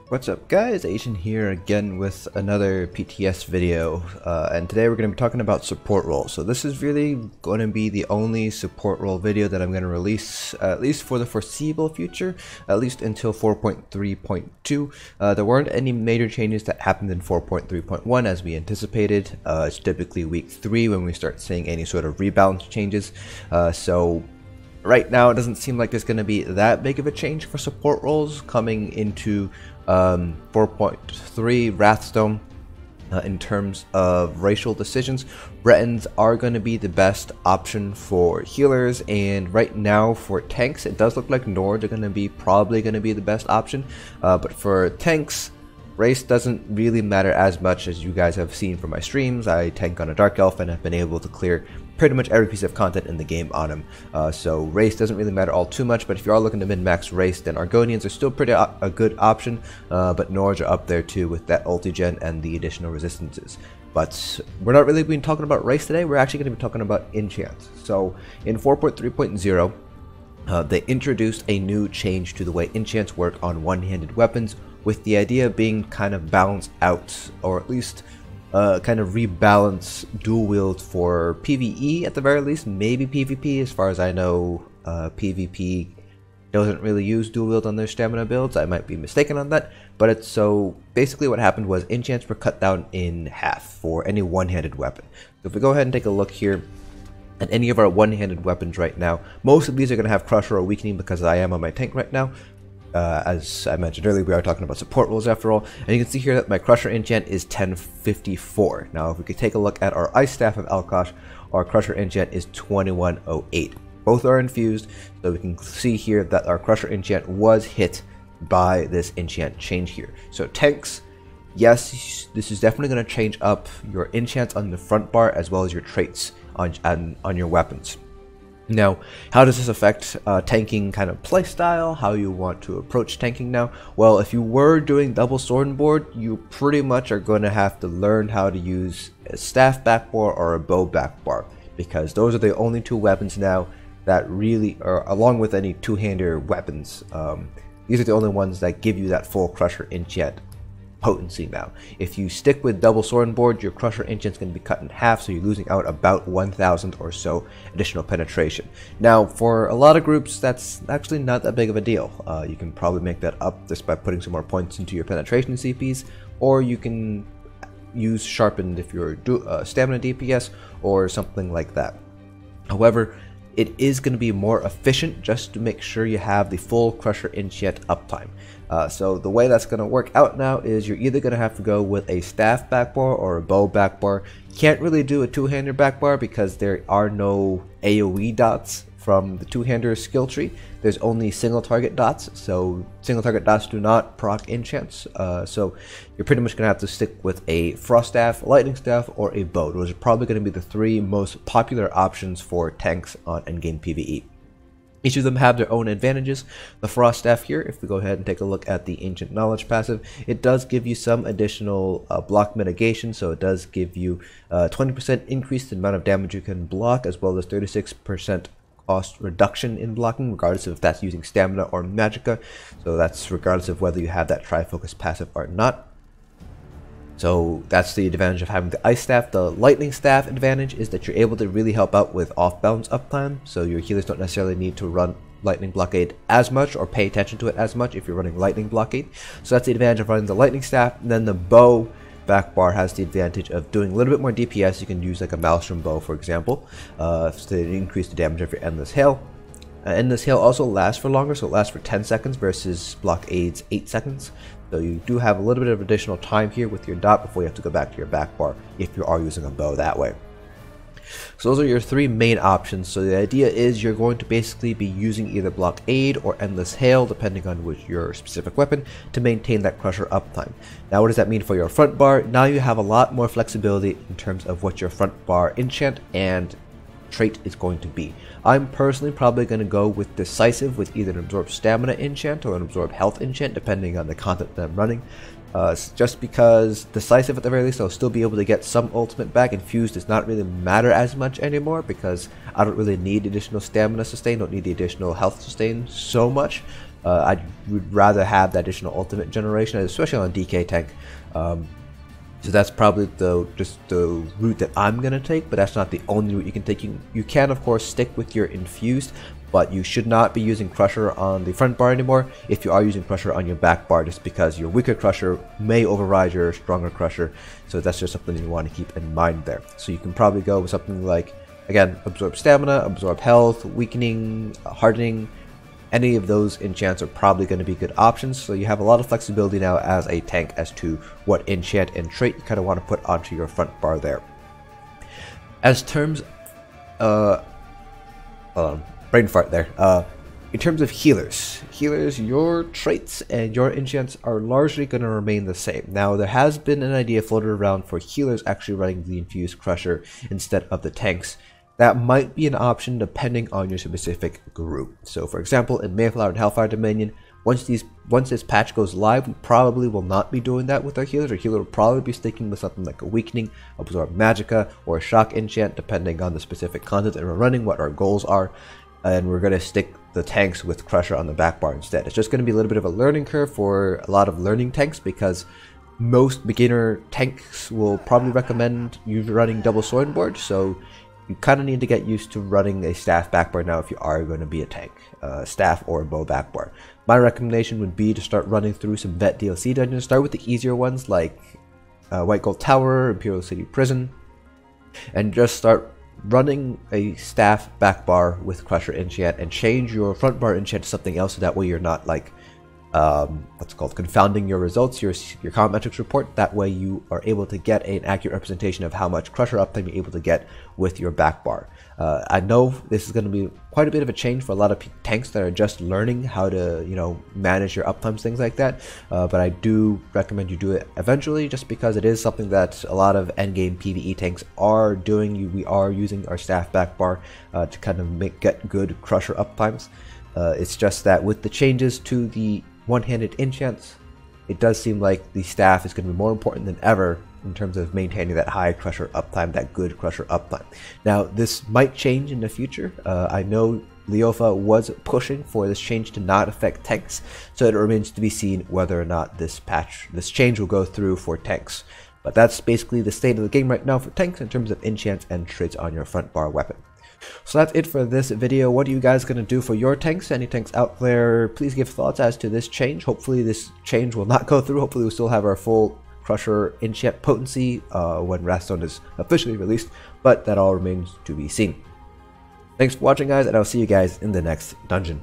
What's up guys, Asian here again with another PTS video, and today we're going to be talking about support roles. So this is really going to be the only support role video that I'm going to release, at least for the foreseeable future, at least until 4.3.2. There weren't any major changes that happened in 4.3.1 as we anticipated. It's typically week 3 when we start seeing any sort of rebalance changes, so right now it doesn't seem like there's going to be that big of a change for support roles coming into 4.3 Wrathstone. In terms of racial decisions, Bretons are going to be the best option for healers, and right now for tanks it does look like Nords are going to be probably going to be the best option, but for tanks, race doesn't really matter as much. As you guys have seen from my streams, I tank on a Dark Elf and have been able to clear pretty much every piece of content in the game on him. So race doesn't really matter all too much, but if you are looking to min-max race, then Argonians are still pretty a good option, but Nords are up there too with that ulti-gen and the additional resistances. But we're not really being talking about race today, we're actually going to be talking about enchants. So in 4.3.0, they introduced a new change to the way enchants work on one-handed weapons, with the idea being kind of balanced out, or at least kind of rebalance dual wield for PvE at the very least, maybe PvP. As far as I know, PvP doesn't really use dual wield on their stamina builds. I might be mistaken on that, but it's so basically what happened was enchants were cut down in half for any one-handed weapon. So if we go ahead and take a look here at any of our one-handed weapons right now, most of these are going to have Crusher or Weakening because I am on my tank right now. As I mentioned earlier, we are talking about support roles after all, and you can see here that my Crusher enchant is 1054. Now if we could take a look at our Ice Staff of Alkosh, our Crusher enchant is 2108. Both are infused, so we can see here that our Crusher enchant was hit by this enchant change here. So tanks, yes, this is definitely going to change up your enchants on the front bar as well as your traits on your weapons. Now, how does this affect tanking kind of playstyle, how you want to approach tanking now? Well, if you were doing double sword and board, you pretty much are going to have to learn how to use a staff backbar or a bow backbar, because those are the only two weapons now that really are, along with any two-hander weapons, these are the only ones that give you that full Crusher enchant potency now. If you stick with double sword and board, your Crusher enchant is going to be cut in half, so you're losing out about 1,000 or so additional penetration. Now, for a lot of groups, that's actually not that big of a deal. You can probably make that up just by putting some more points into your penetration CPs, or you can use sharpened if you're stamina DPS or something like that. However, it is going to be more efficient just to make sure you have the full Crusher enchant uptime. So the way that's going to work out now is you're either going to have to go with a staff backbar or a bow backbar. You can't really do a two-hander backbar because there are no AoE dots from the two-hander skill tree. There's only single target dots, so single target dots do not proc enchants. So you're pretty much going to have to stick with a frost staff, lightning staff, or a bow. Those are probably going to be the three most popular options for tanks on endgame PvE. Each of them have their own advantages. The frost staff here, if we go ahead and take a look at the ancient knowledge passive, it does give you some additional block mitigation, so it does give you 20% increase in the amount of damage you can block, as well as 36% cost reduction in blocking, regardless of if that's using stamina or magicka. So that's regardless of whether you have that tri-focus passive or not. So that's the advantage of having the Ice Staff. The Lightning Staff advantage is that you're able to really help out with off-balance uptime, so your healers don't necessarily need to run Lightning Blockade as much or pay attention to it as much if you're running Lightning Blockade. So that's the advantage of running the Lightning Staff. And then the Bow backbar has the advantage of doing a little bit more DPS. You can use like a Maelstrom bow, for example, to increase the damage of your Endless Hail. Endless Hail also lasts for longer, so it lasts for 10 seconds versus Blockade's 8 seconds. So you do have a little bit of additional time here with your dot before you have to go back to your backbar if you are using a bow that way. So those are your three main options. So the idea is you're going to basically be using either Blockade or Endless Hail, depending on which your specific weapon, to maintain that Crusher uptime. Now what does that mean for your front bar? Now you have a lot more flexibility in terms of what your front bar enchant and trait is going to be. I'm personally probably going to go with Decisive with either an Absorb Stamina enchant or an Absorb Health enchant, depending on the content that I'm running. Just because Decisive at the very least, I'll still be able to get some ultimate back. Infused does not really matter as much anymore because I don't really need additional stamina sustain, don't need the additional health sustain so much. I would rather have the additional ultimate generation, especially on a DK tank. So that's probably just the route that I'm gonna take, but that's not the only route you can take. You can of course stick with your Infused, but you should not be using Crusher on the front bar anymore if you are using Crusher on your back bar, just because your weaker Crusher may override your stronger Crusher. So that's just something you want to keep in mind there. So you can probably go with something like, again, absorb stamina, absorb health, weakening, hardening. Any of those enchants are probably going to be good options, so you have a lot of flexibility now as a tank as to what enchant and trait you kind of want to put onto your front bar there. As terms, hold on, brain fart there. In terms of healers, your traits and your enchants are largely going to remain the same. Now, there has been an idea floated around for healers actually running the Infused Crusher instead of the tanks. That might be an option depending on your specific group. So for example, in Mayflower and Hellfire Dominion, once this patch goes live, we probably will not be doing that with our healers. Our healer will probably be sticking with something like a Weakening, Absorb Magicka, or a Shock Enchant, depending on the specific content that we're running, what our goals are. And we're going to stick the tanks with Crusher on the back bar instead. It's just going to be a little bit of a learning curve for a lot of learning tanks, because most beginner tanks will probably recommend you running double sword board, so you kind of need to get used to running a staff backbar now if you are going to be a tank, staff or bow backbar. My recommendation would be to start running through some vet DLC dungeons. Start with the easier ones like White Gold Tower, Imperial City Prison, and just start running a staff backbar with Crusher enchant, and change your front bar enchant to something else, so that way you're not like what's called confounding your results, your combat metrics report. That way you are able to get an accurate representation of how much Crusher uptime you're able to get with your back bar. I know this is going to be quite a bit of a change for a lot of tanks that are just learning how to, you know, manage your uptimes, things like that. But I do recommend you do it eventually, just because it is something that a lot of endgame PvE tanks are doing. We are using our staff back bar to kind of get good Crusher uptimes. It's just that with the changes to the one-handed enchants, it does seem like the staff is going to be more important than ever in terms of maintaining that high Crusher uptime, that good Crusher uptime. Now, this might change in the future. I know Leofa was pushing for this change to not affect tanks, so it remains to be seen whether or not this change will go through for tanks. But that's basically the state of the game right now for tanks in terms of enchants and traits on your front bar weapon. So that's it for this video. What are you guys going to do for your tanks? Any tanks out there, please give thoughts as to this change. Hopefully this change will not go through. Hopefully we'll still have our full Crusher enchant potency when Wrathstone is officially released, but that all remains to be seen. Thanks for watching, guys, and I'll see you guys in the next dungeon.